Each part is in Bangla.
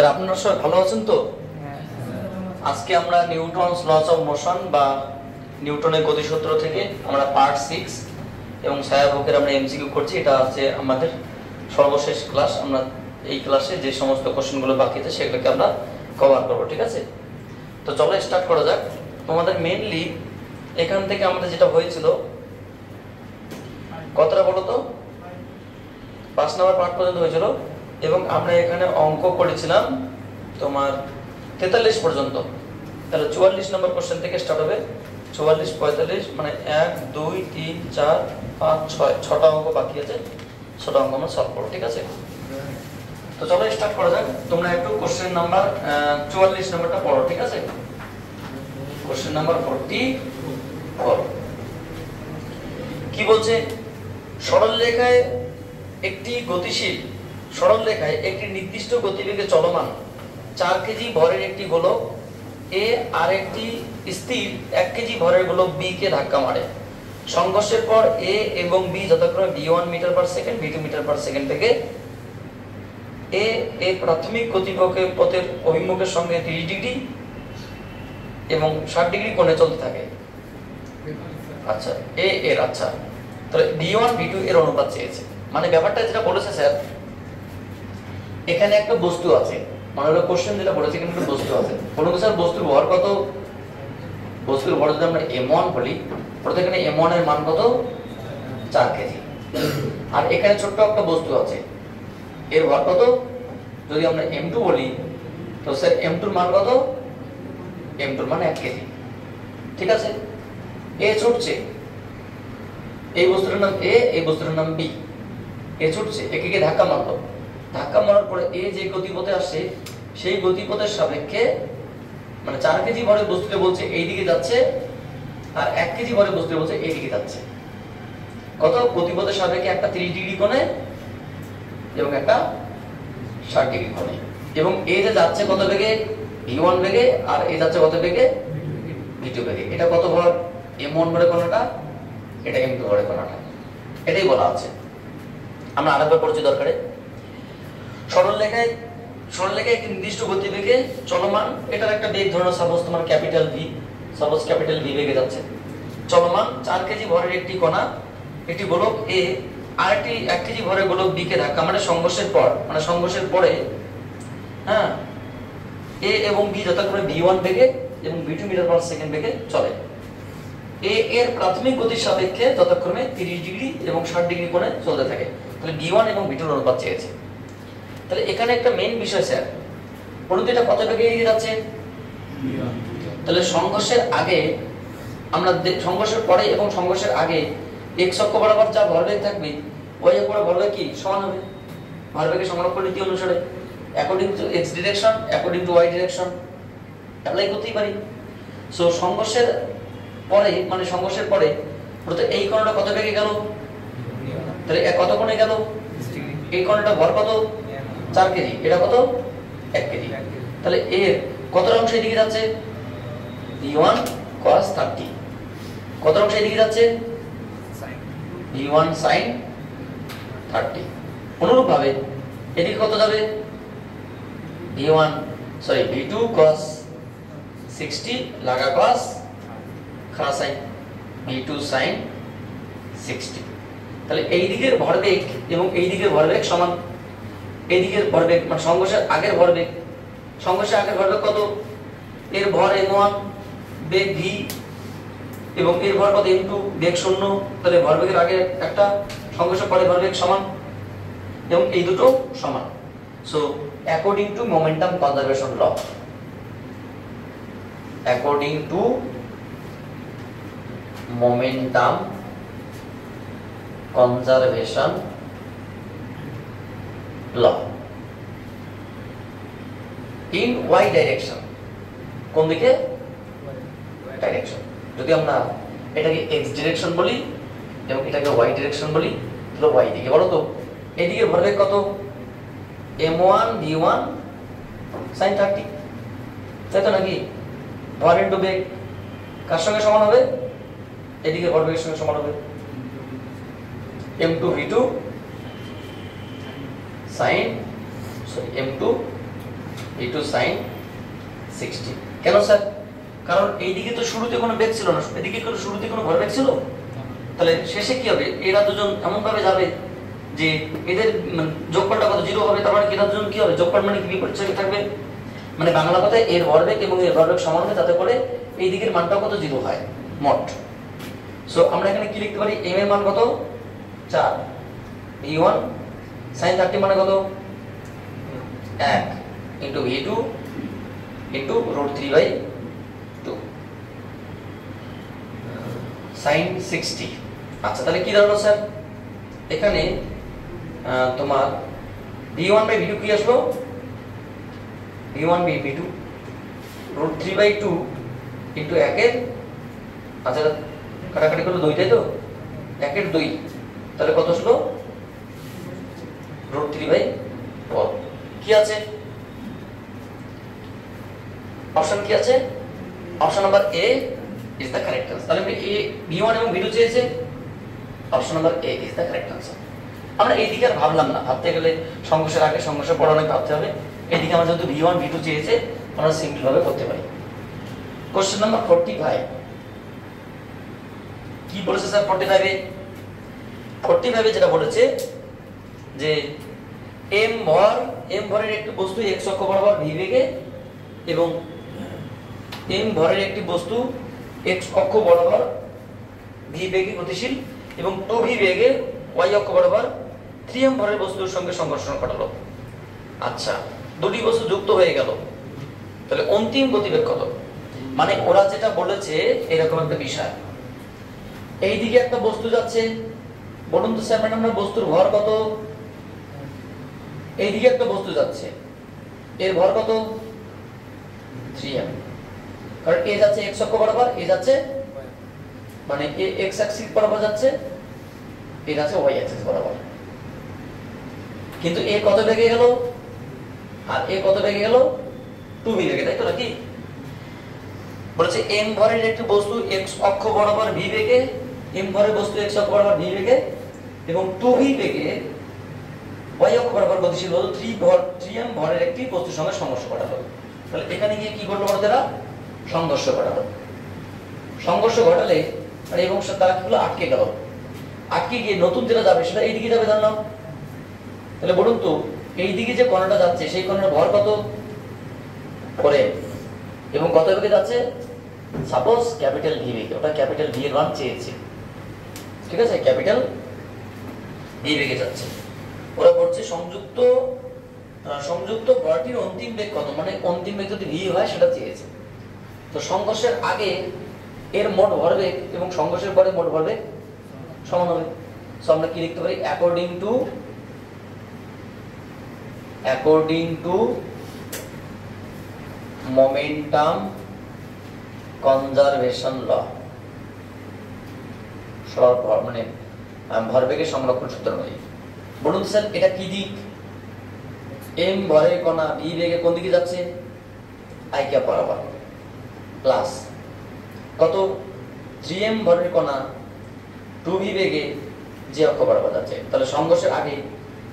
স্যার আপনারা সবাই ভালো আছেন তো? আজকে আমরা নিউটনস লস অফ মোশন বা নিউটনের গতিসূত্র থেকে আমরা পার্ট 6 এবং ছায়াপথের আমরা এমসিকিউ করছি। এটা হচ্ছে আমাদের সর্বশেষ ক্লাস। আমরা এই ক্লাসে যে সমস্ত কোশ্চেনগুলো বাকি আছে সেগুলোকে আমরা কভার করব, ঠিক আছে? তো চলো স্টার্ট করা যাক। তোমাদের মেইনলি এখান থেকে আমাদের যেটা হয়েছিল কতটা বলো তো, 5 নম্বর পার্ট পর্যন্ত হয়েছিল এবং আমরা এখানে অঙ্ক করেছিলাম তোমার 43 পর্যন্ত। তাহলে 44 নম্বর কোশ্চেন থেকে স্টার্ট হবে। 44 45 মানে 1 2 3 4 5 6 6টা অঙ্ক বাকি আছে। 6টা অঙ্ক আমরা সলভ করব, ঠিক আছে? তো চলো স্টার্ট করা যাক। তোমরা একটু কোশ্চেন নাম্বার 44 নম্বরটা পড়ো, ঠিক আছে? কোশ্চেন নাম্বার 44 কি বলছে? সরলরেখায় একটি গতিশীল সরলরেখায় একটি নির্দিষ্ট গতিবেগে চলমান 4 কেজি ভরের একটি গোলক এ আর একটি স্থির 1 কেজি ভরের গোলক বি কে ধাক্কা মারে। সংঘর্ষের পর এ এবং বি যথাক্রমে v1 metre per second v2 metre per second থেকে এ এর প্রাথমিক গতিপথের অভিমুখের সঙ্গে 30 ডিগ্রি এবং 60 ডিগ্রি কোণে চলতে থাকে। আচ্ছা এ এর আচ্ছা তাহলে v1 v2 এর অনুপাত চেয়েছে। মানে ব্যাপারটা যেটা বলেছে স্যার, এখানে একটা বস্তু আছে, মানে হলো কোশ্চেন যেটা বলেছে এখানে একটা বস্তু আছে। বলুন তো স্যার বস্তুর ভর কত? বস্তুর ভর যদি আমরা m1 বলি, তাহলে এখানে m1 এর মান কত? 4 কেজি। আর এখানে ছোট্ট একটা বস্তু আছে, এর ভর কত? যদি আমরা m2 বলি তো স্যার m2 এর মান কত? m2 এর মান 1 কেজি, ঠিক আছে? এ ছুটছে, এই বস্তুটার নাম এ, এই বস্তুটার নাম বি। এ ছুটছে, একে কে ধাক্কা মারলো। ধাক্কা মারার পরে এ যে গতিপথে আসছে সেই গতিপথের সাপেক্ষে মানে 4 কেজি ভরের বস্তুটা বলছে এই দিকে যাচ্ছে আর 1 কেজি ভরের বস্তুটা বলছে এই দিকে যাচ্ছে। কত? গতিপথের সাপেক্ষে একটা 30 ডিগ্রি কোণে এবং একটা 60 ডিগ্রি কোণে। এবং এ যে যাচ্ছে কত বেগে? v1 বেগে, আর এ যাচ্ছে কত বেগে? v2 বেগে। এটা কত ভর? m1 ভরের কোণাটা, এটা m2 ভরের কোণাটা। এটাই বলা আছে। আমরা আরেকবার পড়ছি দরকারে। সরলরেখায় একটি নির্দিষ্ট গতিবেগে চলমান, এটার একটা বেগ ধরো সাপোজ তোমার capital V, suppose capital V বেগে যাচ্ছে চলমান 4 কেজি ভরের একটি কণা, একটি গোলক এ আর একটি 1 কেজি ভরের গোলক বি কে ধাক্কা মানে সংঘর্ষের পর, মানে সংঘর্ষের পরে হ্যাঁ এ এবং বি যথাক্রমে v1 বেগে এবং v2 মিটার পার সেকেন্ড বেগে চলে। এ এর প্রাথমিক গতির সাপেক্ষে যথাক্রমে 30 ডিগ্রি এবং 60 ডিগ্রি কোণে চলতে থাকে। তাহলে v1 এবং v2 এর অনুপাত চেয়েছে। তাহলে এখানে একটা মেইন বিষয় স্যার, বলুন তো এটা কত বেগে এগিয়ে যাচ্ছে? তাহলে সংঘর্ষের আগে আমরা সংঘর্ষের পরে এবং সংঘর্ষের আগে x অক্ষ বরাবর যা ভরবেগ থাকবে y অক্ষ বরাবর ভরবেগ কি সমান হবে? ভরবেগের সমানুপাতিক নীতি অনুসারে according to x direction according to y direction apply করতেই পারি। সো সংঘর্ষের পরে মানে সংঘর্ষের পরে প্রথমে এই কোণটা কত বেগে গেল? তাহলে কত কোণে গেল? এই কোণটা ভর কত? 4 কেজি, এটা কত? 1 কেজি। তাহলে এর কত অংশ এদিকে যাচ্ছে? v1 cos 30। কত অংশ এদিকে যাচ্ছে? v1 sin 30। অনুরূপভাবে এদিকে কত যাবে? v2 cos 60 লাগা cos খাড়া sin, v2 sin 60। তাহলে এই দিকের ভরবেগ এবং এই দিকের ভরবেগ সমান। এই দিকের ভরবেগ মানে সংঘর্ষের আগের ভরবেগ, সংঘর্ষের আগের ভরবেগ কত? এর ভর m1 বেগ v এবং এর ভর কত? m2 বেগ 0। তাহলে ভরবেগের আগে একটা, সংঘর্ষের পরে ভরবেগ সমান এবং এই দুটো সমান। So according to momentum conservation law, according to momentum conservation law in y direction. কোন দিকে? ডাইরেকশন। যদি আমরা এটাকে x ডিরেকশন বলি এবং এটাকে y ডিরেকশন বলি তাহলে y দিকে। বলো তো এদিকে ভরবেগ কত? m1 v1 sin 30, তাই তো নাকি? ভর ইনটু বেগ কার সঙ্গে সমান হবে? এদিকে ভরবেগের সঙ্গে সমান হবে m2 v2 sin m2 v2 sin 60। কেন স্যার? কারণ এইদিকে তো শুরুতে কোনো বেগ ছিল না, এদিকে কোনো শুরুতে কোনো ভরবেগ ছিল, তাহলে শেষে কি হবে? এরা দুজন এমন ভাবে যাবে যে এদের যোগফলটা কত 0 হবে, তার মানে এরা দুজন কি হবে? যোগফল মানে কি বিপরীত দিকে থাকবে, মানে বাংলা কথায় এর ভরবেগ এবং এর ভরবেগ সমান হবে, তাতে করে এই দিকের মানটা কত 0 হয় মোট। সো আমরা এখানে কি লিখতে পারি? m এর মান কত 4, v1 sin 30 মানে কত 1 ইনটু v2 ইনটু √3/2 sin 60। আচ্ছা, তাহলে কি দাঁড়ালো স্যার? এখানে তোমার v1/v2 কি আসলো? v1/v2 √3/2 ইনটু 1 এর, আচ্ছা কাটাকাটি করলে 2, তাই তো? 1 এর 2, তাহলে কত আসলো? √3/4। কি আছে অপশন? কি আছে? Option number A is the correct answer. তাহলে এ v1 এবং v2 চেয়েছে, option number A is the correct answer. আমরা এইদিকে আর ভাবলাম না, ভাবতে গেলে সংঘর্ষের আগে সংঘর্ষের পর অনেক ভাবতে হবে। এইদিকে আমরা যেহেতু v1 v2 চেয়েছে, আমরা সিম্পল ভাবে করতে পারি। কোশ্চেন নাম্বার 45 কি বলেছে স্যার? 45 যেটা বলেছে যে m ভরের একটি বস্তু x অক্ষ বরাবর v বেগে এবং m ভরের একটি বস্তু x অক্ষ বরাবর v বেগে গতিশীল এবং 2v বেগে y অক্ষ বরাবর 3m ভরের বস্তুর সঙ্গে সংঘর্ষ ঘটালো। আচ্ছা, দুটি বস্তু যুক্ত হয়ে গেল, তাহলে অন্তিম গতিবেগ কত? মানে ওরা যেটা বলেছে এরকম একটা বিষয়, এইদিকে একটা বস্তু যাচ্ছে, বলুন তো স্যার ম্যাডাম বস্তুর ভর কত? এইদিকে একটা বস্তু যাচ্ছে, এর ভর কত? 3m, কারণ এ যাচ্ছে x অক্ষ বরাবর, এ যাচ্ছে মানে এ x অ্যাক্সিস বরাবর যাচ্ছে, এ যাচ্ছে y অ্যাক্সিস বরাবর। কিন্তু এ কত বেগে গেল আর এ কত বেগে গেল? 2v বেগে, তাই তো নাকি? বলেছে m ভরের একটি বস্তু x অক্ষ বরাবর v বেগে, m ভরের বস্তু x অক্ষ বরাবর v বেগে এবং 2v বেগে y অক্ষ বরাবর গতিশীল হলো 3m ভরের একটি বস্তুর সঙ্গে সংঘর্ষ ঘটালো। তাহলে এখানে গিয়ে কি করলো বড়দেরা? সংঘর্ষ ঘটালো। সংঘর্ষ ঘটালে মানে এবং তারা কি হলো? আটকে গেল। আটকে গিয়ে নতুন যেটা যাবে সেটা এইদিকে যাবে জানলাম। তাহলে বলুন তো এইদিকে যে কণাটা যাচ্ছে সেই কণার ভর কত করে এবং কত বেগে যাচ্ছে? সাপোজ ক্যাপিটাল ভি বেগে, ওটা ক্যাপিটাল ভি এর মান চেয়েছে, ঠিক আছে? ক্যাপিটাল ভি বেগে যাচ্ছে। ওরা বলছে সংযুক্ত ভরটির অন্তিম বেগ কত, মানে অন্তিম বেগ যদি ভি হয় সেটা চেয়েছে। তো সংঘর্ষের আগে এর মোট ভরবেগ এবং সংঘর্ষের পরে মোট ভরবেগ সমান হবে। সো আমরা কি লিখতে পারি? অ্যাকর্ডিং টু মোমেন্টাম কনজারভেশন ল, মানে ভরবেগের সংরক্ষণ সূত্র অনুযায়ী। বলুন স্যার এটা কি দিক? m ভরের কণা v বেগে কোন দিকে যাচ্ছে? i ক্যাপ বরাবর, প্লাস কত? 3m ভরের কণা 2v বেগে j অক্ষ বরাবর যাচ্ছে। তাহলে সংঘর্ষের আগে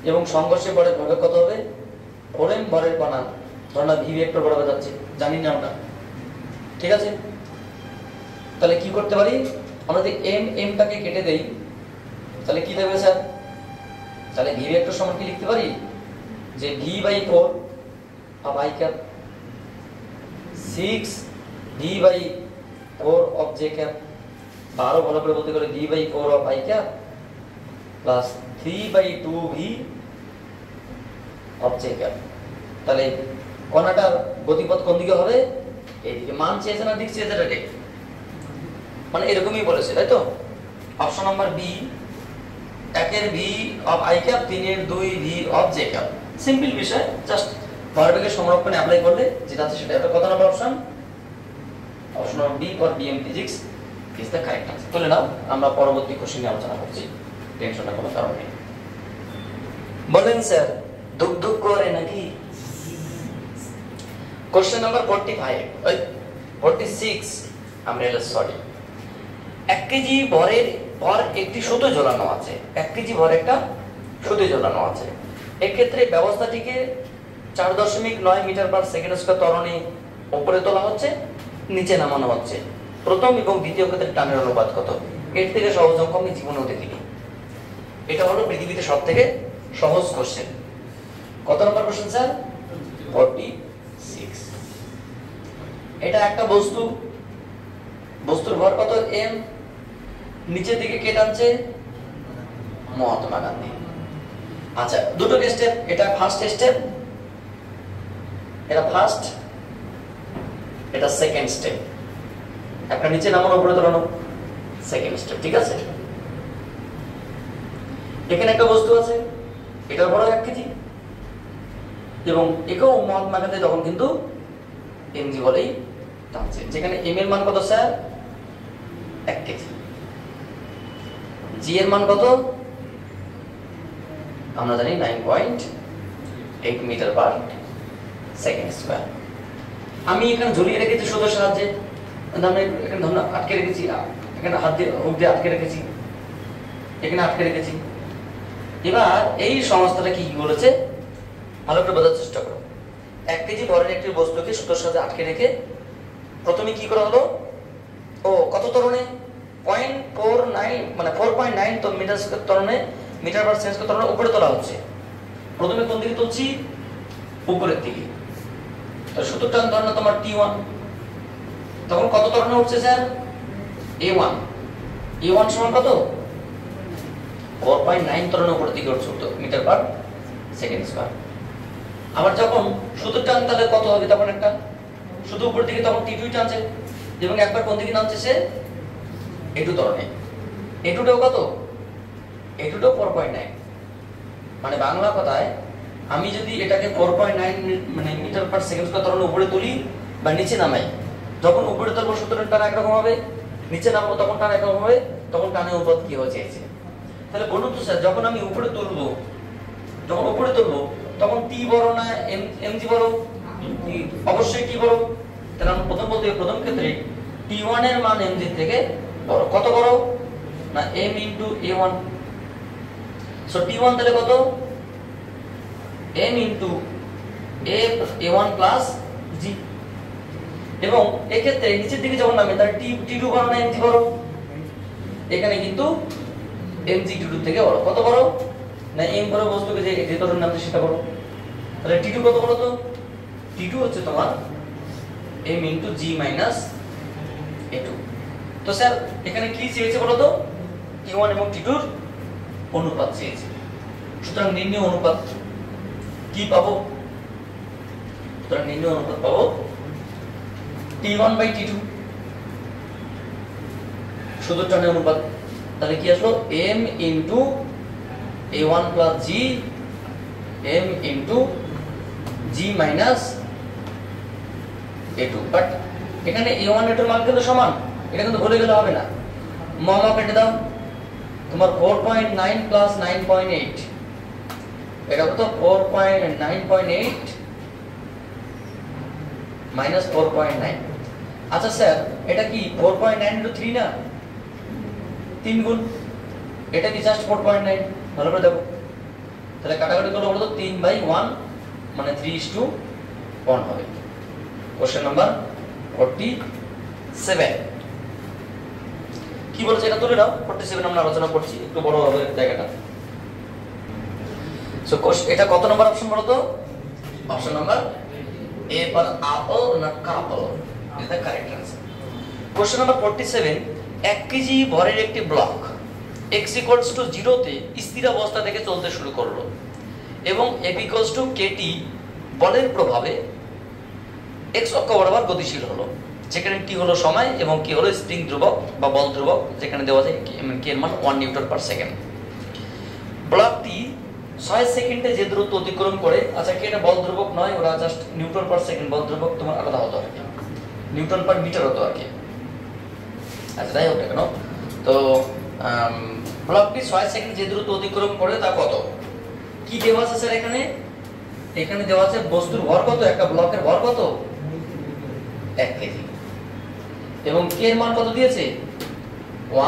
এবং সংঘর্ষের পরে ভরবেগ কত হবে? 4m ভরের কণা ধরনা v ভেক্টর বরাবর যাচ্ছে, জানি না আমরা, ঠিক আছে? তাহলে কি করতে পারি আমরা? যদি m টাকে কেটে দেই তাহলে কি থাকবে স্যার? তাহলে v ভেক্টর সমান কি লিখতে পারি? যে v/4 of i cap 6v/4 of j cap, আরো ভালো করে বলতে গেলে v/4 of i cap plus 3/2v of j cap. তাহলে কণাটার গতিপথ কোন দিকে হবে? এইদিকে। মান চেয়েছে না দিক চেয়েছে? এটা মানে এরকমই বলেছে, তাই তো? অপশন নাম্বার বি, 1 এর v অফ i ক্যাপ, 3 এর 2v of j cap. Simple বিষয়, জাস্ট ভরবেগের সংরক্ষণে অ্যাপ্লাই করলে যেটা আছে সেটা। কত নম্বর option? Option number B for BM physics is the correct answer. বলে নাও, আমরা পরবর্তী কোশ্চেন নিয়ে আলোচনা করছি, টেনশনের কোনো কারণ নেই। বলেন স্যার দুঃখ দুঃখ করে নাকি? কোশ্চেন নাম্বার 46 আমরা সরি 1 কেজি ভরের একটি সুতো ঝোলানো আছে, 1 কেজি ভর একটা সুতো ঝোলানো আছে। এক্ষেত্রে ব্যবস্থাটিকে 4.9 মিটার পার সেকেন্ড স্কয়ার ত্বরণে উপরে তোলা হচ্ছে, নিচে নামানো হচ্ছে। প্রথম এবং দ্বিতীয় ক্ষেত্রে টানের অনুপাত কত? এর থেকে সহজ অঙ্ক আমি জীবনেও দেখিনি। এটা হলো পৃথিবীতে সবথেকে সহজ কোশ্চেন। কত নম্বর কোশ্চেন স্যার? 46। এটা একটা বস্তু, বস্তুর ভর কত? m। নিচের দিকে কে টানছে? মহাত্মা গান্ধী। আচ্ছা, দুটো স্টেপ, এটা ফার্স্ট স্টেপ, এটা ফার্স্ট, এটা সেকেন্ড স্টেপ। একটা নিচে নামানো উপরে তোলানো, সেকেন্ড স্টেপ, ঠিক আছে? এখানে একটা বস্তু আছে, এটার বড় 1 কেজি, এবং একেও মহাত্মা গান্ধী তখন কিন্তু mg বলেই টানছে। যেখানে m এর মান কত স্যার? 1 কেজি। g এর মান কত? আমরা জানি 9.8 মিটার পার সেকেন্ড স্কয়ার। আমি এখানে ঝুলিয়ে রেখেছি সুতোর সাহায্যে, আমি এখানে ধরুন আটকে রেখেছি, এখানে হাত দিয়ে হুক দিয়ে আটকে রেখেছি, এখানে আটকে রেখেছি। এবার এই সংস্থাটা কি বলেছে ভালো করে বোঝার চেষ্টা করো। 1 কেজি ভরের একটি বস্তুকে সুতোর সাথে আটকে রেখে প্রথমে কি করা হলো? ও কত ত্বরণে? 0.49 মানে 4.9 তো মিটার স্কয়ার ত্বরণে, মিটার পার সেকেন্ড স্কয়ার ত্বরণে উপরে তোলা হচ্ছে। প্রথমে কোন দিকে তুলছি? উপরের দিকে। তো সুতোর টান ধরো না তোমার T1, তখন কত ত্বরণে উঠছে স্যার? A1। A1 সমান কত? 4.9 ত্বরণে উপরের দিকে উঠছে মিটার পার সেকেন্ড স্কয়ার। আবার যখন সুতোর টান তাহলে কত হবে? তখন একটা শুধু উপরের দিকে তখন T2 টানছে, এবং একবার কোন দিকে নামছে সে? A2 ত্বরণে। A2টাও কত? A2টাও 4.9। মানে বাংলা কথায় আমি যদি এটাকে 4.9 মানে মিটার পার সেকেন্ড স্কয়ার ত্বরণে উপরে তুলি বা নিচে নামাই, যখন উপরে তুলবো সুতরাং টান একরকম হবে, নিচে নামাবো তখন টান একরকম হবে, তখন টানের অনুপাত কি হয়ে যাচ্ছে? তাহলে বলুন তো স্যার, যখন আমি উপরে তুলবো, যখন উপরে তুলবো তখন T বড় না mg বড়? অবশ্যই T বড়। তাহলে আমরা প্রথম বলতে প্রথম ক্ষেত্রে T1 এর মান mg থেকে বড়। কত বড়? না m into a1। So T1 তাহলে কত? m into a1 plus g। এবং এক্ষেত্রে নিচের দিকে যখন নামে তাহলে T2 বড় না mg বড়? এখানে কিন্তু mg T2 থেকে বড়। কত বড়? না m বড় বস্তুকে যে ভেতরে নামছে সেটা বড়। তাহলে T2 কত বড়? তো T2 হচ্ছে তোমার m into g minus a2। তো স্যার এখানে কি চেয়েছে বলো তো? T1 এবং T2 এর অনুপাত চেয়েছে। সুতরাং নির্ণয় অনুপাত কি পাবো? সুতরাং নির্ণয় অনুপাত পাবো T1 by T2, শুধু টানের অনুপাত। তাহলে কি আসলো? m into a1 plus g, m into g minus a2। But এখানে a1 a2 এর মান কিন্তু সমান, এটা কিন্তু ভুলে গেলে হবে না। মামা কেটে দাও, তোমার 4.9 plus 9.8, এটা কত? 4.9.8 minus 4.9। আচ্ছা স্যার এটা কি 4.9 into 3 না? 3 গুণ, এটা কি জাস্ট 4.9? ভালো করে দেখো, তাহলে কাটাকাটি করলে বলো তো 3/1 মানে 3:1 হবে। কোশ্চেন নাম্বার 47 কি বলছে? এটা তুলে নাও। 47 আমরা আলোচনা করছি, একটু বড় হবে জায়গাটা। সো এটা কত নাম্বার অপশন বলো তো? Option number A for apple না couple is the correct answer. Question number 47, 1 KG ভরের একটি ব্লক x = 0 তে স্থির অবস্থা থেকে চলতে শুরু করলো এবং F = kt বলের প্রভাবে x অক্ষ বরাবর গতিশীল হলো, যেখানে t হলো সময় এবং k হলো স্প্রিং ধ্রুবক বা বল ধ্রুবক, যেখানে দেওয়া আছে k এর মান 1 নিউটন পার সেকেন্ড। ব্লকটি 6 সেকেন্ডে যে দূরত্ব অতিক্রম করে, আচ্ছা কি এটা বল ধ্রুবক নয়, ওরা জাস্ট নিউটন পার সেকেন্ড, বল ধ্রুবক তোমার আলাদা হতো আর কি, নিউটন পার মিটার হতো আর কি। আচ্ছা যাই হোক না কেন, তো ব্লকটি 6 সেকেন্ড যে দূরত্ব অতিক্রম করে তা কত? কি দেওয়া আছে স্যার এখানে? এখানে দেওয়া আছে বস্তুর ভর কত, একটা ব্লকের ভর কত? 1 কেজি, এবং কে এর মান কত দিয়েছে?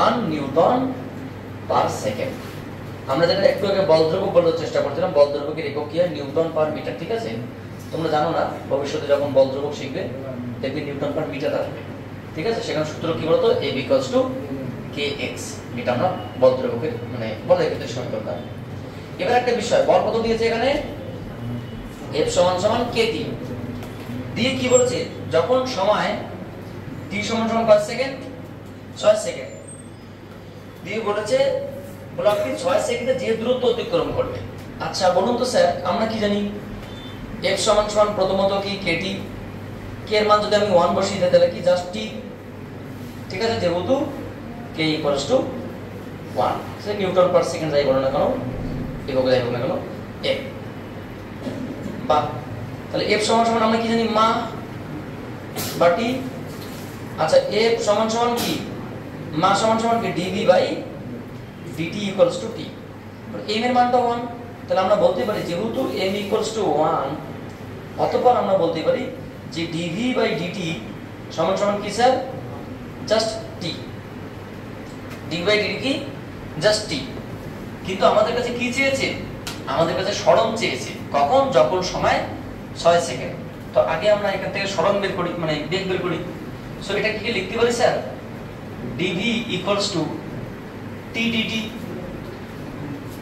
1 নিউটন পার সেকেন্ড। আমরা যেটা একটু আগে বল ধ্রুবক বলার চেষ্টা করছিলাম, বল ধ্রুবকের একক কি হয়? নিউটন পার মিটার, ঠিক আছে? তোমরা জানো না, ভবিষ্যতে যখন বল ধ্রুবক শিখবে দেখবে নিউটন পার মিটার আসবে, ঠিক আছে? সেখানে সূত্র কি বলতো, F ইকুয়ালস টু kx, এটা আমরা বল ধ্রুবকের মানে বলের ক্ষেত্রে সমীকরণ। এবার একটা বিষয়, বল কত দিয়েছে এখানে, F সমান সমান kt দিয়ে কি বলেছে, যখন সময় t সমান সমান কত সেকেন্ড, 6 সেকেন্ড দিয়ে বলেছে ব্লকটি 6 সেকেন্ডে যে দূরত্ব অতিক্রম করবে। আচ্ছা বলুন তো স্যার, আমরা কি জানি F সমান সমান প্রথমত কি kt, k এর মান যদি আমি 1 বসিয়ে দিই তাহলে কি জাস্ট t, ঠিক আছে? যেহেতু k equals to 1, say Newton per second যাই বলো না কেন, একক যাই বলো না কেন f, বা তাহলে f সমান সমান আমরা কি জানি মা বা t। আচ্ছা f সমান সমান কি, মা সমান সমান কি dv by dt equals to t, m এর মানটা 1, তাহলে আমরা বলতে পারি যেহেতু m ইকুয়ালস টু 1, অতঃপর আমরা বলতে পারি যে dv বাই dt সমান সমান কি sir, just t, dv by dt কি জাস্ট t। কিন্তু আমাদের কাছে কি চেয়েছে, আমাদের কাছে সরণ চেয়েছে, কখন, যখন সময় 6 সেকেন্ড। তো আগে আমরা এখান থেকে সরণ বের করি, মানে বেগ বের করি। সো এটা কি লিখতে পারি sir, dv equals to t dt,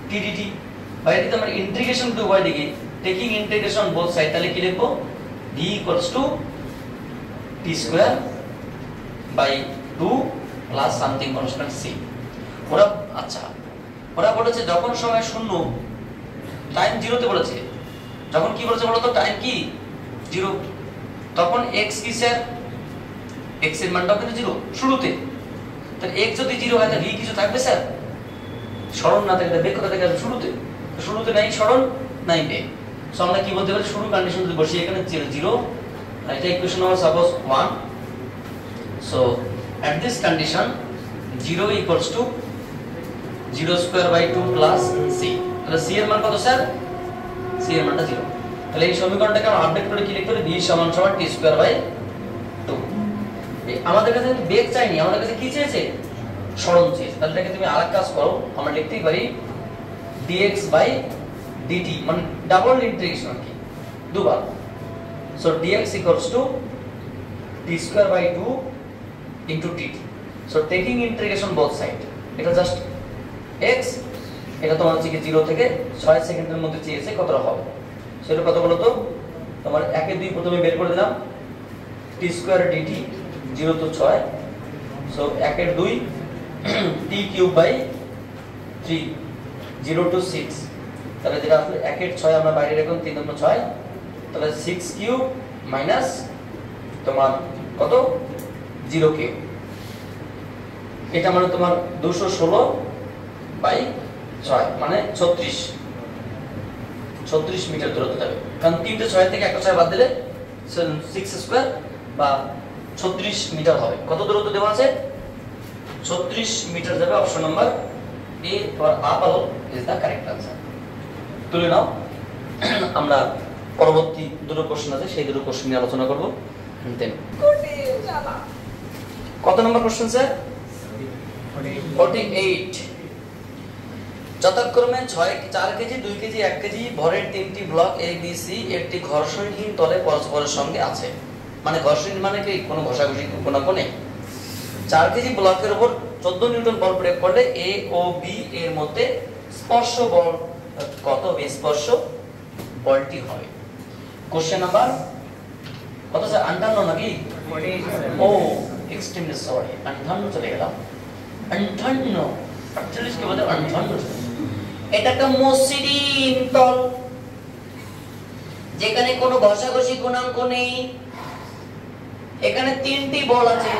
t dt ভাই এটা আমরা ইন্টিগ্রেশন করতে উভয় দিকে, টেকিং ইন্টিগ্রেশন বোথ সাইড, তাহলে কি লিখবো, v equals to t square by 2 plus something constant c। ওরা আচ্ছা ওরা বলেছে যখন সময় শূন্য, টাইম 0 তে বলেছে, যখন কি বলেছে বলতো, টাইম কি 0, তখন x কি স্যার, x এর মানটা কিন্তু 0 শুরুতে, তাহলে x যদি 0 হয় তাহলে v কিছু থাকবে স্যার, সরণ না থাকলে বেগ কোথা থেকে আসবে, শুরুতে, তো শুরুতে নাই সরণ নাই বেগ। সো আমরা কি বলতে পারি, শুরু কন্ডিশন যদি বসি এখানে 0, এটা equation number suppose 1, so at this condition 0 equals to 0 square by 2 plus c, তাহলে c এর মান কত স্যার, c এর মানটা 0। তাহলে এই সমীকরণটাকে আমরা আপডেট করে কি লিখতে পারি, v সমান সমান t স্কয়ার বাই 2। আমাদের কাছে কিন্তু বেগ চাইনি, আমাদের কাছে কি চেয়েছে, সরণ চেয়েছে। তাহলে এটাকে তুমি আরেক কাজ করো, আমরা লিখতেই পারি dx বাই dt, মানে ডাবল ইন্টিগ্রেশন কি দুবার। So dx equals to t square by 2 into dt, so taking integration both side, এটা জাস্ট x, এটা তোমার হচ্ছে কি 0 থেকে 6 সেকেন্ডের মধ্যে চেয়েছে কতটা হবে, সেটা কত বলো তো, তোমার 1 এর 2 প্রথমে বের করে দিলাম, t square dt 0 to 6, so 1 এর 2 t কিউব বাই 3 0 to 6, তাহলে যেটা আসলে 1 এর 6 আমরা বাইরে রাখলাম 3 দুগুণ 6, তাহলে 6 কিউব মাইনাস তোমার কত 0 কিউব, এটা মানে তোমার 216 বাই 6 মানে 36 মিটার দূরত্ব যাবে, কারণ 3টে 6 থেকে একটা 6 বাদ দিলে 6 স্কয়ার বা 36 মিটার হবে। কত দূরত্ব দেওয়া আছে, 36 মিটার যাবে। Option number A for apple is the correct answer. তুলে নাও, আমরা পরবর্তী দুটো কোশ্চেন আছে, সেই দুটো কোশ্চেন নিয়ে আলোচনা করব। দেন কত নম্বর কোশ্চেন স্যার, 48। যথাক্রমে 4 কেজি 2 কেজি 1 কেজি ভরের 3টি ব্লক এ বি সি একটি ঘর্ষণহীন তলে পরস্পরের সঙ্গে আছে, মানে ঘর্ষণহীন মানে কি কোনো ঘষাঘষি কোনো নেই। 4 কেজি ব্লকের উপর 14 নিউটন বল প্রয়োগ করলে এ ও বি এর মধ্যে স্পর্শ বল কত স্পর্শ বলটি হবে। কোশ্চেন নাম্বার কত স্যার, 58 নাকি, ও এক্সট্রিমলি সরি, 58 চলে গেলাম, 58 48 কে বলে 58। এটা একটা মসৃণ তল যেখানে কোনো ঘষাঘষি গুণাঙ্ক নেই, এখানে 3টি বল আছে,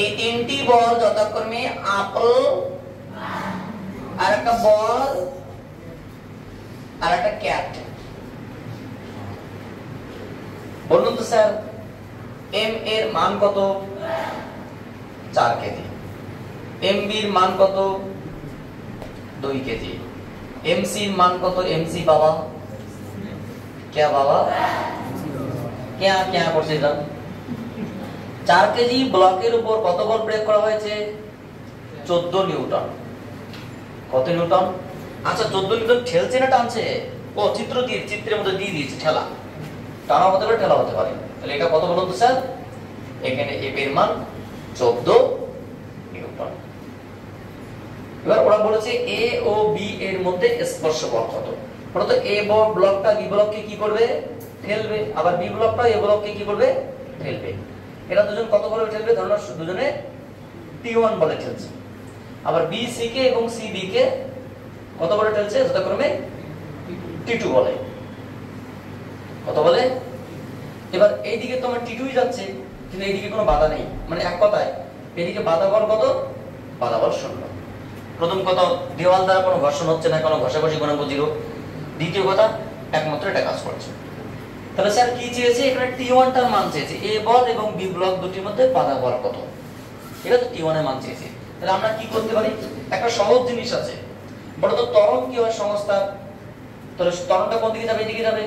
এই 3টি বল যথাক্রমে আপল আর একটা বল আর একটা ক্যাট। বলুন তো স্যার এম এর মান কত, 4 কেজি, এম বি এর মান কত, 2 কেজি, এম সি এর মান কত, এম সি বাবা क्या বাবা क्या क्या করছে এটা, 4 কেজি ব্লকের উপর কত বল প্রয়োগ করা হয়েছে, 14 নিউটন। কত নিউটন, আচ্ছা 14 নিউটন ঠেলছে না টানছে, ও চিত্রের মধ্যে দিয়ে দিয়েছে ঠেলা, টানা হতে পারে, ঠেলা হতে পারে। তাহলে এটা কত বলুন তো স্যার? এখানে এফ এর মান 14 নিউটন। এবার ওরা বলেছে এ ও বি এর মধ্যে স্পর্শ বল কত। ওরা তো এ ব্লকটা বি ব্লককে কি করবে? ঠেলবে। আবার বি ব্লকটা এ ব্লককে কি করবে? ঠেলবে। এরা দুজন কত বলে ঠেলবে? ধরুন দুজনে T1 বলে ঠেলছে। আবার বি সি কে এবং সি বি কে কত বলে ঠেলছে? যথাক্রমে T2 বলে। কত বলে? এবার এইদিকে তো আমার T2ই যাচ্ছে, কিন্তু এইদিকে কোনো বাধা নেই, মানে এক কথায় এদিকে বাধা বল কত? বাধা বল 0। প্রথম কথা, দেওয়াল দ্বারা কোনো ঘর্ষণ হচ্ছে না, কোনো ঘষাঘষি গুণাঙ্ক 0। দ্বিতীয় কথা, একমাত্র এটা কাজ করছে। তাহলে স্যার কি চেয়েছে? এখানে T1 টার মান চেয়েছে, এ বল এবং বি ব্লক দুটির মধ্যে বাধা বল কত, এটা তো T1 এর মান চেয়েছে। তাহলে আমরা কি করতে পারি? একটা সহজ জিনিস আছে, বড় তো ত্বরণ কি হয় সংস্থা, তাহলে ত্বরণটা কোন দিকে যাবে? এদিকে যাবে।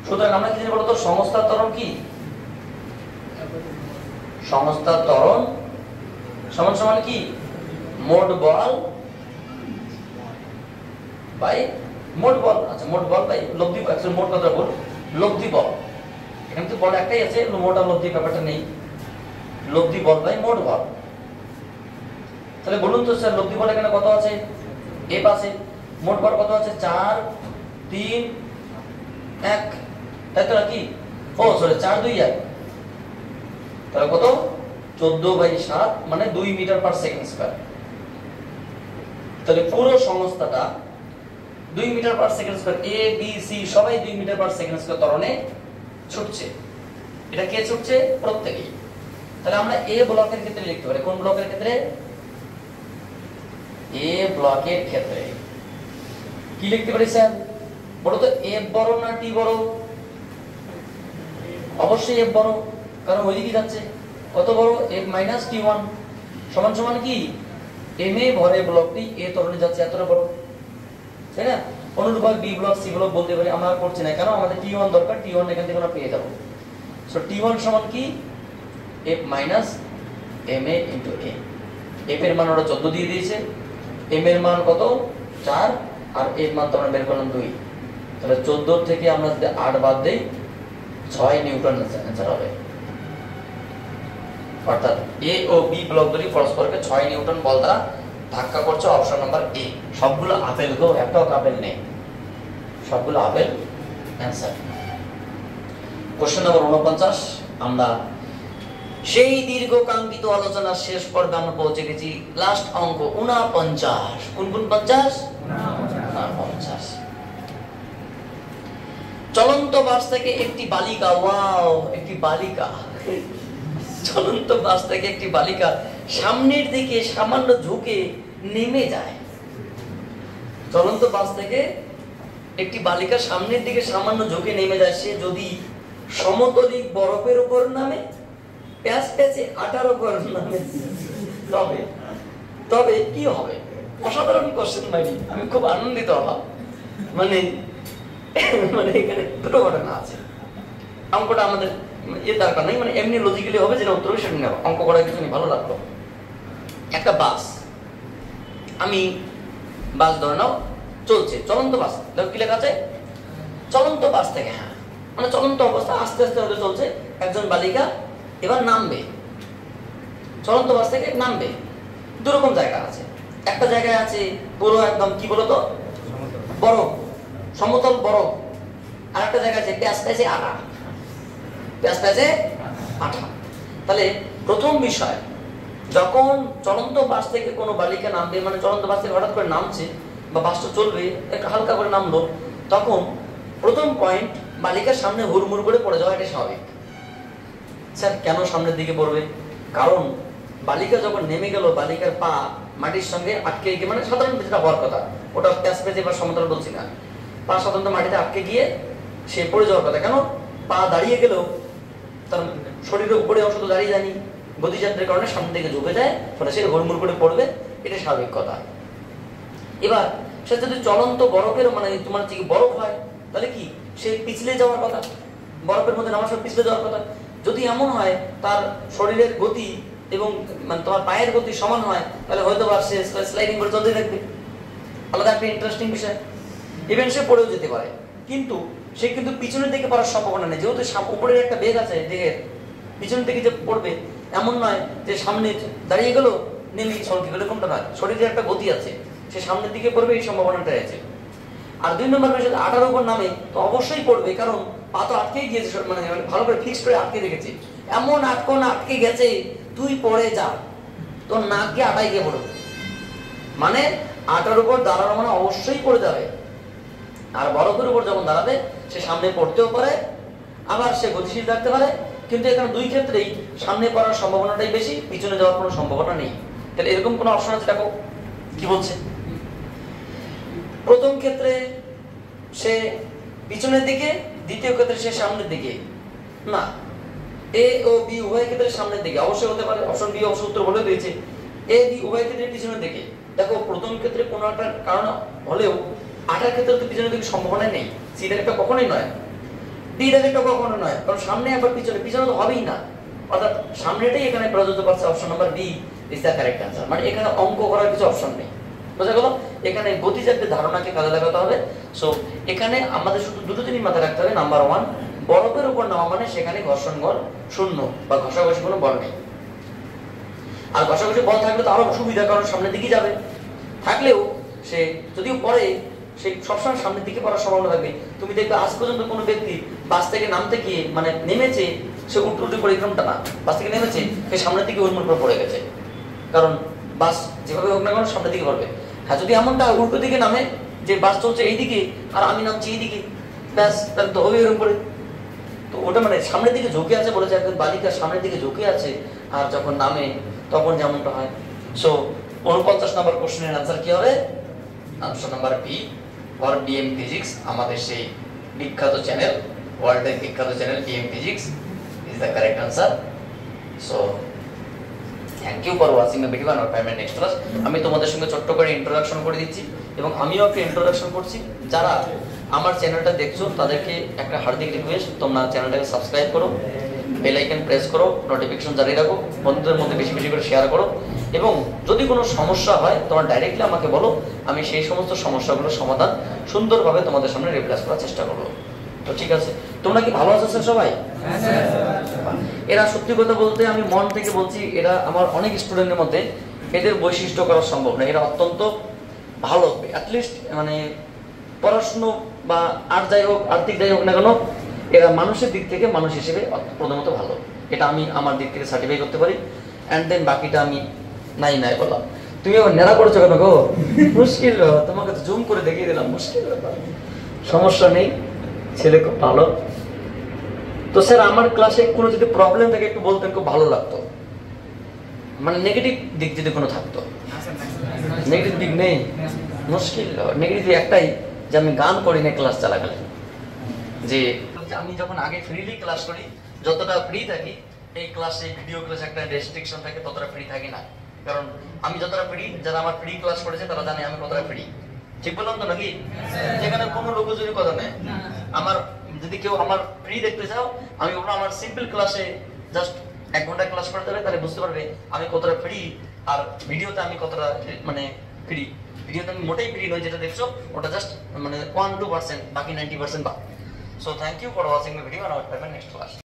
সুতরাং আমরা কি জানি বলতো? সংস্থার ত্বরণ কি? সংস্থার ত্বরণ সমান সমান কি? মোট বল বাই মোট বল। আচ্ছা, মোট বল বাই লব্ধি, অ্যাকচুয়ালি মোট কথা বল, লব্ধি বল। এখানে তো বল একটাই আছে, মোট আর লব্ধি ব্যাপারটা নেই। লব্ধি বল বাই মোট বল। তাহলে বলুন তো স্যার, লব্ধি বল এখানে কত আছে? এফ আছে। মোট বল কত আছে? 4 3 1, তাই তো নাকি? ও সরি, 4 2 1। তাহলে কত? 14/7 মানে 2 মিটার পার সেকেন্ড স্কয়ার। তাহলে পুরো সংস্থাটা 2 metre per second square, A B C সবাই 2 মিটার পার সেকেন্ড স্কয়ার ত্বরণে ছুটছে। এটা কে ছুটছে? প্রত্যেকেই। তাহলে আমরা এ ব্লকের ক্ষেত্রে লিখতে পারি। কোন ব্লকের ক্ষেত্রে? এ ব্লকের ক্ষেত্রে কি লিখতে পারি স্যার? বলো তো, এফ বড় না টি বড়? অবশ্যই এফ বড়, কারণ ওইদিকে যাচ্ছে। কত বড়? এফ মাইনাস T1 সমান সমান কি? এম এ ভরে ব্লকটি এ ত্বরণে যাচ্ছে, এতটা বড়, তাই না? অনুরূপভাবে বি ব্লক সি ব্লক বলতে পারি। আমরা করছি না, কেন? আমাদের T1 দরকার, T1 এখান থেকে আমরা পেয়ে যাব। সো T1 সমান কি? F minus M A into a. F এর মান ওরা 14 দিয়ে দিয়েছে, এম এর মান কত? 4, আর এর মান তো আমরা বের করলাম 2। তাহলে 14 থেকে আমরা যদি 8 বাদ দেই, 6 নিউটন অ্যান্সার হবে। অর্থাৎ এ ও বি ব্লক দুটি পরস্পরকে 6 নিউটন বল দ্বারা ধাক্কা করছে। অপশন নাম্বার এ। সবগুলো আপেল গো, একটাও আপেল নেই, সবগুলো আপেল অ্যান্সার। Question number 49। আমরা সেই দীর্ঘ কাঙ্ক্ষিত আলোচনার শেষ পর্বে আমরা পৌঁছে গেছি। লাস্ট অঙ্ক 49। কোন 50? 49। চলন্ত বাস থেকে একটি বালিকা, ওয়াও, একটি বালিকা, চলন্ত বাস থেকে একটি বালিকা সামনের দিকে সামান্য ঝুঁকে নেমে যায়। চলন্ত বাস থেকে একটি বালিকা সামনের দিকে সামান্য ঝুঁকে নেমে যায়। সে যদি সমতলিক বরফের উপর নামে, প্যাচ প্যাচে আটার উপর নামে, তবে তবে কি হবে? অসাধারণ কোশ্চেন ভাই, আমি খুব আনন্দিত হলাম। মানে এখানে দুটো ঘটনা আছে। অঙ্কটা আমাদের এর দরকার নেই, মানে এমনি লজিক্যালি হবে, যেটা উত্তর সেটা নেব। অঙ্ক করার কিছু নেই, ভালো লাগলো। একটা বাস, আমি বাস ধরে নাও চলছে, চলন্ত বাস, দেখো কি লেখা আছে? চলন্ত বাস থেকে, হ্যাঁ, মানে চলন্ত অবস্থা, আস্তে আস্তে হতে চলছে। একজন বালিকা এবার নামবে, চলন্ত বাস থেকে নামবে। দুরকম জায়গা আছে। একটা জায়গায় আছে পুরো একদম কি বলতো, বরফ, সমতল বরফ। আর একটা জায়গা আছে প্যাচ প্যাচে আটা, প্যাচ প্যাচে আটা। তাহলে প্রথম বিষয়, যখন চলন্ত বাস থেকে কোনো বালিকা নামবে, মানে চলন্ত বাস থেকে হঠাৎ করে নামছে বা বাসটা চলবে, একটু হালকা করে নামলো, তখন প্রথম পয়েন্ট, বালিকার সামনে হুড়মুড় করে পড়ে যাওয়া, এটা স্বাভাবিক। স্যার কেন সামনের দিকে পড়বে? কারণ বালিকা যখন নেমে গেল, বালিকার পা মাটির সঙ্গে আটকে গিয়ে, মানে সাধারণত যেটা হওয়ার কথা, ওটা প্যাচ পেঁচে বা সমতল বলছি না, পা সাধারণত মাটিতে আটকে গিয়ে সে পড়ে যাওয়ার কথা। কেন? পা দাঁড়িয়ে গেলেও তার শরীরের উপরে অংশ তো দাঁড়িয়ে যায়নি, গতিযাত্রার কারণে সামনের দিকে ঝুঁকে যায়, ফলে সে হুড়মুড় করে পড়বে, এটা স্বাভাবিক কথা। এবার সে যদি চলন্ত বরফের, মানে তোমার থেকে বরফ হয়, তাহলে কি সে পিছলে যাওয়ার কথা, বরফের মধ্যে নামার সময় পিছলে যাওয়ার কথা। যদি এমন হয় তার শরীরের গতি এবং মানে তোমার পায়ের গতি সমান হয়, তাহলে হয়তো বা সে স্লাইডিং করে চলতে থাকবে, আলাদা একটা ইন্টারেস্টিং বিষয়। ইভেন সে পড়েও যেতে পারে। কিন্তু সে কিন্তু পিছনের দিকে পড়ার সম্ভাবনা নেই, যেহেতু উপরের একটা বেগ আছে দেহের, পিছনের দিকে যে পড়বে এমন নয় যে সামনে দাঁড়িয়ে গেল নেমে সরকে গেলে, কোনটা নয়, শরীরের একটা গতি আছে, সে সামনের দিকে পড়বে, এই সম্ভাবনাটা আছে। আর 2 নম্বর বিষয়, আটার উপর নামে তো অবশ্যই পড়বে, কারণ পা তো আটকেই গিয়েছে, মানে ভালো করে ফিক্স করে আটকে রেখেছে, এমন আটকে গেছে তুই পড়ে যা, তোর নাক গিয়ে আটাই গিয়ে পড়বে, মানে আটার উপর দাঁড়ানো মানে অবশ্যই পড়ে যাবে। আর বরফের উপর যখন দাঁড়াবে সে সামনে পড়তেও পারে, আবার সে গতিশীল থাকতে পারে, কিন্তু এখানে দুই ক্ষেত্রেই সামনে পড়ার সম্ভাবনাটাই বেশি, পিছনে যাওয়ার কোনো সম্ভাবনা নেই। তাহলে এরকম কোনো অপশন আছে? দেখো কি বলছে। প্রথম ক্ষেত্রে সে পিছনের দিকে, দ্বিতীয় ক্ষেত্রে সে সামনের দিকে না, এ ও বি উভয় ক্ষেত্রে সামনের দিকে অবশ্যই হতে পারে। অপশন বি অবশ্য উত্তর বলে দিয়েছে, এ বি উভয় ক্ষেত্রে পিছনের দিকে। দেখো প্রথম ক্ষেত্রে কোনো একটা কারণ হলেও আটার ক্ষেত্রে তো পিছনের দিকে সম্ভাবনা নেই, সিটার একটা কখনোই নয়, ডিটার একটা কখনো নয়, কারণ সামনে একবার পিছনে, পিছনে তো হবেই না, অর্থাৎ সামনেটাই এখানে প্রযোজ্য পাচ্ছে। Option number B is the correct answer, মানে এখানে অঙ্ক করার কিছু অপশন নেই, বোঝা গেল? এখানে গতিজাতের ধারণাকে কাজে লাগাতে হবে। সো এখানে আমাদের শুধু দুটো জিনিস মাথায় রাখতে হবে। নাম্বার 1, বরফের উপর নামা মানে সেখানে ঘর্ষণ বল শূন্য বা ঘষাঘষি কোনো বল নেই। আর ঘষাঘষি বল থাকলে তো আরো সুবিধা, কারণ সামনের দিকে যাবে, থাকলেও সে যদিও পরে সে সবসময় সামনের দিকে পড়ার সম্ভাবনা থাকবে। তুমি দেখবে আজ পর্যন্ত কোনো ব্যক্তি বাস থেকে নামতে গিয়ে মানে নেমেছে, সে উল্টো করে এরকমটা না, বাস থেকে নেমেছে সে সামনের দিকে উন্মুখ করে পড়ে গেছে, কারণ বাস যেভাবে হোক না কেন সামনের দিকে পড়বে। হ্যাঁ, যদি এমনটা উল্টো দিকে নামে যে বাস চলছে এইদিকে আর আমি নামছি এইদিকে, ব্যাস তাহলে তো হবে এরকম করে। তো ওটা মানে সামনের দিকে ঝুঁকে আছে বলেছে, একজন বালিকা সামনের দিকে ঝুঁকে আছে, আর যখন নামে তখন যেমনটা হয়। সো 49 নম্বর কোশ্চেনের আনসার কি হবে? Answer number B, for BM physics, আমাদের সেই বিখ্যাত চ্যানেল, ওয়ার্ল্ডের বিখ্যাত channel BM physics is the correct answer. So thank you for watching the video and our primary next class. আমি তোমাদের সঙ্গে ছোট্ট করে ইন্ট্রোডাকশন করে দিচ্ছি, এবং আমিও একটা ইন্ট্রোডাকশন করছি। যারা আমার চ্যানেলটা দেখছো তাদেরকে একটা হার্দিক রিকোয়েস্ট, তোমরা চ্যানেলটাকে সাবস্ক্রাইব করো, বেল আইকন প্রেস করো, নোটিফিকেশন জারি রাখো, বন্ধুদের মধ্যে বেশি বেশি করে শেয়ার করো, এবং যদি কোনো সমস্যা হয় তোমরা ডাইরেক্টলি আমাকে বলো, আমি সেই সমস্ত সমস্যাগুলোর সমাধান সুন্দরভাবে তোমাদের সামনে রিপ্লেস করার চেষ্টা করবো। তো ঠিক আছে, তোমরা কি ভালো আছো স্যার সবাই? এরা সত্যি কথা বলতে আমি মন থেকে বলছি, এরা আমার অনেক স্টুডেন্টের মধ্যে এদের বৈশিষ্ট্য করা সম্ভব না, এরা অত্যন্ত ভালো, অ্যাটলিস্ট মানে পড়াশুনো বা আর যাই হোক, আর্থিক যাই হোক না কেন, এরা মানুষের দিক থেকে মানুষ হিসেবে প্রথমত ভালো, এটা আমি আমার দিক থেকে সার্টিফাই করতে পারি। অ্যান্ড দেন বাকিটা আমি নাই বললাম। তুমি আবার নেড়া করেছো কেন গো? মুশকিল, তোমাকে তো জুম করে দেখিয়ে দিলাম, মুশকিল ব্যাপার, সমস্যা নেই, ছেলে খুব ভালো। তো স্যার আমার ক্লাসে কোনো যদি প্রবলেম থাকে একটু বলতেন, খুব ভালো লাগতো, মানে নেগেটিভ দিক যদি কোনো থাকতো। নেগেটিভ দিক নেই, মুশকিল। নেগেটিভ একটাই যে আমি গান করি না ক্লাস চালাকালীন, যে আমি যখন আগে ফ্রিলি ক্লাস করি, যতটা ফ্রি থাকি এই ক্লাসে, ভিডিও ক্লাসে একটা রেস্ট্রিকশন থাকে, ততটা ফ্রি থাকি না, কারণ আমি যতটা ফ্রি, যারা আমার ফ্রি ক্লাস করেছে তারা জানে আমি কতটা ফ্রি। ঠিক বললাম তো নাকি? যেখানে কোনো লোকজনের কথা নেই। আমার যদি কেউ আমার ফ্রি দেখতে চাও, আমি বলবো আমার সিম্পল ক্লাসে জাস্ট 1 ঘন্টা ক্লাস করতে হবে, তাহলে বুঝতে পারবে আমি কতটা ফ্রি, আর ভিডিওতে আমি কতটা মানে ফ্রি। ভিডিওতে আমি মোটেই ফ্রি নই, যেটা দেখছো ওটা জাস্ট মানে 1-2%, বাকি 90% বাদ। So thank you for watching the video, and I will try my next class.